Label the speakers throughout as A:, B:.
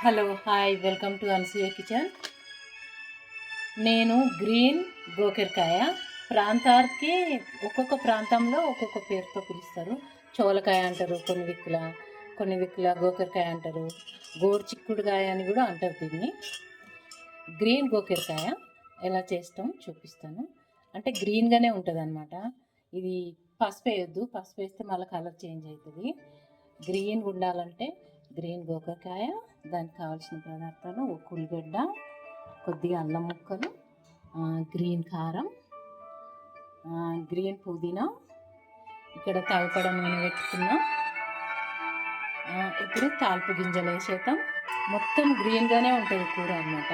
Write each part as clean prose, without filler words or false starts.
A: Hello hi welcome to Anasuya kitchen. నేను green గోకరకాయ ప్రాంతానికి ఒక్కొక్క ప్రాంతంలో ఒక్కొక్క పేరుతో పిలుస్తారు. చోలకాయ అంటారు, కొన్ని దిక్కుల గోకరకాయ అంటారు, గోరు చిక్కుడుకాయ అని కూడా అంటారు దీన్ని. గ్రీన్ గోకరకాయ ఎలా చేస్తాం చూపిస్తాను. అంటే గ్రీన్గానే ఉంటుంది అన్నమాట. ఇది పసుపు వేయొద్దు, పసుపు వేస్తే మళ్ళీ కలర్ చేంజ్ అవుతుంది. గ్రీన్ ఉండాలంటే గ్రీన్ గోకరకాయ, దానికి కావాల్సిన పదార్థాలు ఒక ఉల్లిగడ్డ, కొద్దిగా అల్లం ముక్కలు, గ్రీన్ కారం, గ్రీన్ పుదీనా, ఇక్కడ తగపడ నూనె పెట్టుకున్నాం. ఇప్పుడు తాల్పు గింజలు వేసేద్దాం. మొత్తం గ్రీన్గానే ఉంటుంది కూర అన్నమాట.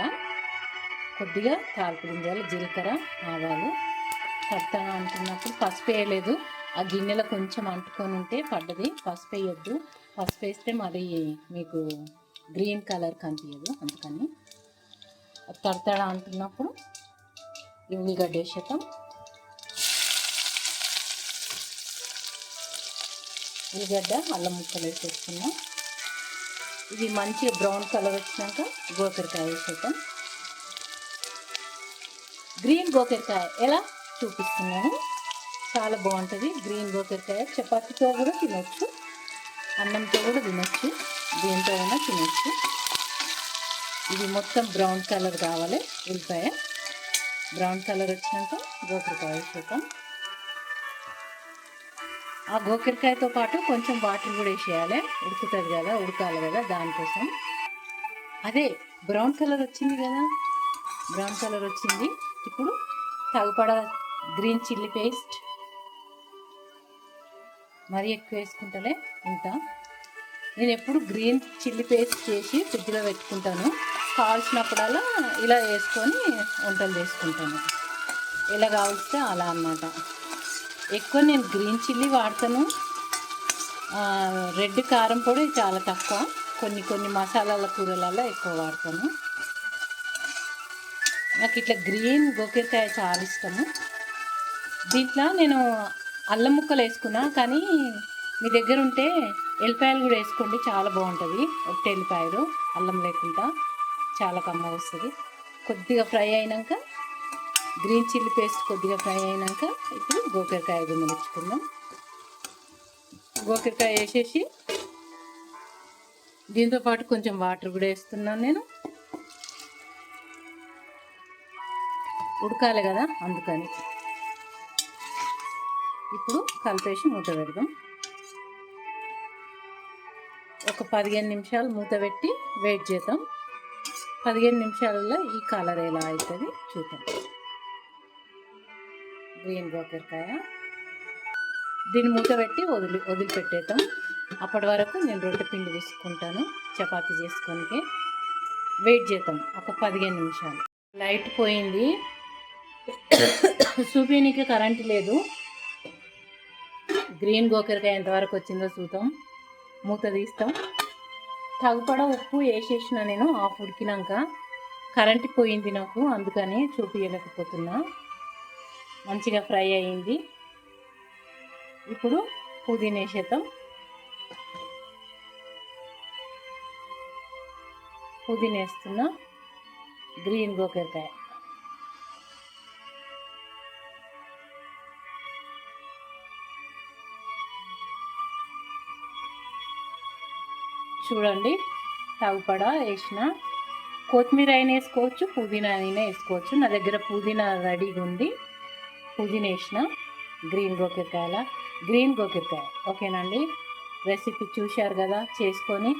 A: కొద్దిగా తాల్పు గింజలు, జీలకర్ర, ఆవాలు కడతాను అంటున్నప్పుడు పసుపు వేయలేదు. ఆ గిన్నెలో కొంచెం అంటుకొని ఉంటే పడ్డది. పసుపు వేయొద్దు, పసుపు వేస్తే మరి మీకు గ్రీన్ కలర్ కనిపించదు. అందుకని తడతడ అంటున్నప్పుడు ఉల్లిగడ్డ వేసేద్దాం. ఉల్లిగడ్డ అల్లం ముక్కలు వేసేసుకున్నాం. ఇది మంచిగా బ్రౌన్ కలర్ వచ్చినాక గోకరకాయ వేసేద్దాం. గ్రీన్ గోకరకాయ ఎలా చూపిస్తున్నాను, చాలా బాగుంటుంది. గ్రీన్ గోకరకాయ చపాతీతో కూడా తినొచ్చు, అన్నంతో కూడా తినొచ్చు, దేంతో అయినా తినొచ్చు. ఇది మొత్తం బ్రౌన్ కలర్ కావాలి. ఉల్లిపాయ బ్రౌన్ కలర్ వచ్చినాక గోకరకాయ వేసేద్దాం. ఆ గోకరకాయతో పాటు కొంచెం వాటర్ కూడా వేసేయాలి, ఉడుకుతుంది కదా, ఉడకాలి కదా, దానికోసం. అదే బ్రౌన్ కలర్ వచ్చింది కదా, బ్రౌన్ కలర్ వచ్చింది. ఇప్పుడు తగపడ గ్రీన్ చిల్లీ పేస్ట్ మరీ ఎక్కువ వేసుకుంటలే, ఇంత. నేను ఎప్పుడు గ్రీన్ చిల్లీ పేస్ట్ చేసి ఫ్రిడ్జ్లో పెట్టుకుంటాను. కావాల్సినప్పుడల్లా ఇలా వేసుకొని వంటలు చేసుకుంటాను, ఎలా కావలిస్తే అలా అన్నమాట. ఎక్కువ నేను గ్రీన్ చిల్లీ వాడతాను. రెడ్ కారం పొడి చాలా తక్కువ, కొన్ని మసాలాల కూరలలో ఎక్కువ వాడతాను. నాకు ఇట్లా గ్రీన్ గోకరకాయ చాలా ఇష్టము. దీంట్లో నేను అల్లం ముక్కలు వేసుకున్నా, కానీ మీ దగ్గర ఉంటే ఎల్లిపాయలు కూడా వేసుకోండి, చాలా బాగుంటుంది. ఒట్టి ఎల్లిపాయలు, అల్లం లేకుండా చాలా కమ్మగా వస్తుంది. కొద్దిగా ఫ్రై అయినాక గ్రీన్ చిల్లీ పేస్ట్ కొద్దిగా ఫ్రై అయినాక ఇప్పుడు గోకరకాయ గుమ్మరించుకుందాం. గోకరకాయ వేసేసి దీంతోపాటు కొంచెం వాటర్ కూడా వేస్తున్నాను నేను, ఉడకాలి కదా అందుకని. ఇప్పుడు కలిపేసి మూత పెడదాం. ఒక 15 నిమిషాలు మూత పెట్టి వెయిట్ చేద్దాం. 15 నిమిషాలలో ఈ కలర్ ఎలా అవుతుంది చూద్దాం. గ్రీన్ గోకరకాయ దీన్ని మూత పెట్టి వదిలిపెట్టేద్దాం. అప్పటి వరకు నేను రొట్టె పిండి తీసుకుంటాను చపాతీ చేసుకోనికి. వెయిట్ చేద్దాం ఒక 15 నిమిషాలు. లైట్ పోయింది, చూపించడానికి కరెంట్ లేదు. గ్రీన్ గోకరకాయ ఎంతవరకు వచ్చిందో చూద్దాం. మూత తీస్తాం. తగపడ ఉప్పు వేసేసిన నేను ఆఫ్ ఉడికినాక. కరెంట్ పోయింది నాకు, అందుకని చూపించలేకపోతున్నా. మంచిగా ఫ్రై అయ్యింది. ఇప్పుడు పుదీనా వేసేద్దాం. పుదీనా వేస్తున్నా. గ్రీన్ గోకరకాయ చూడండి, తగపడ వేసిన. కొత్తిమీర అయినా వేసుకోవచ్చు, పుదీనా అయినా వేసుకోవచ్చు. నా దగ్గర పుదీనా రెడీగా ఉంది, పుదీనా వేసిన. గ్రీన్ గోకరకాయ ఓకేనండి. రెసిపీ చూశారు కదా, చేసుకొని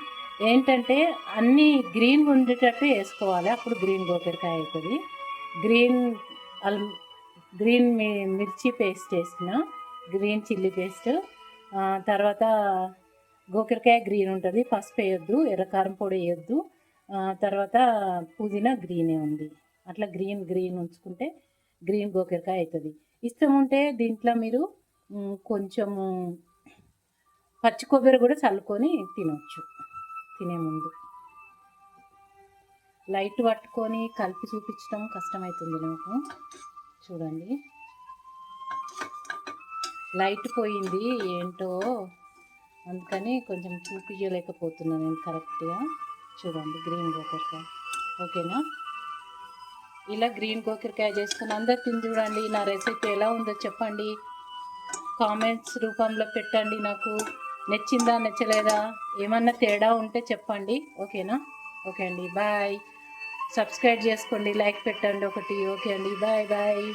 A: ఏంటంటే అన్నీ గ్రీన్ ఉండేటట్టు వేసుకోవాలి, అప్పుడు గ్రీన్ గోకరకాయ అవుతుంది. గ్రీన్ మిర్చి పేస్ట్ వేసిన, గ్రీన్ చిల్లీ పేస్ట్. తర్వాత గోకరకాయ గ్రీన్ ఉంటుంది, పసుపు వేయొద్దు, ఎర్రకారం పొడి వేయొద్దు. తర్వాత పుదీనా గ్రీనే ఉంది. అట్లా గ్రీన్ ఉంచుకుంటే గ్రీన్ గోకరకాయ అవుతుంది. ఇష్టం ఉంటే దీంట్లో మీరు కొంచెము పచ్చి కొబ్బరి కూడా చల్లుకొని తినవచ్చు. తినే ముందు లైట్ పట్టుకొని కలిపి చూపించడం కష్టమవుతుంది నాకు. చూడండి, లైట్ పోయింది ఏంటో, అందుకని కొంచెం చూపించలేకపోతున్నాను నేను కరెక్ట్గా. చూడండి గ్రీన్ గోకరకాయ. ఓకేనా? ఇలా గ్రీన్ గోకరకాయ చేసుకుని అందరు తిని చూడండి. నా రెసిపీ ఎలా ఉందో చెప్పండి, కామెంట్స్ రూపంలో పెట్టండి. నాకు నచ్చిందా నచ్చలేదా ఏమన్నా తేడా ఉంటే చెప్పండి. ఓకేనా? ఓకే అండి, బాయ్. సబ్స్క్రైబ్ చేసుకోండి, లైక్ పెట్టండి ఒకటి. ఓకే అండి, బాయ్ బాయ్.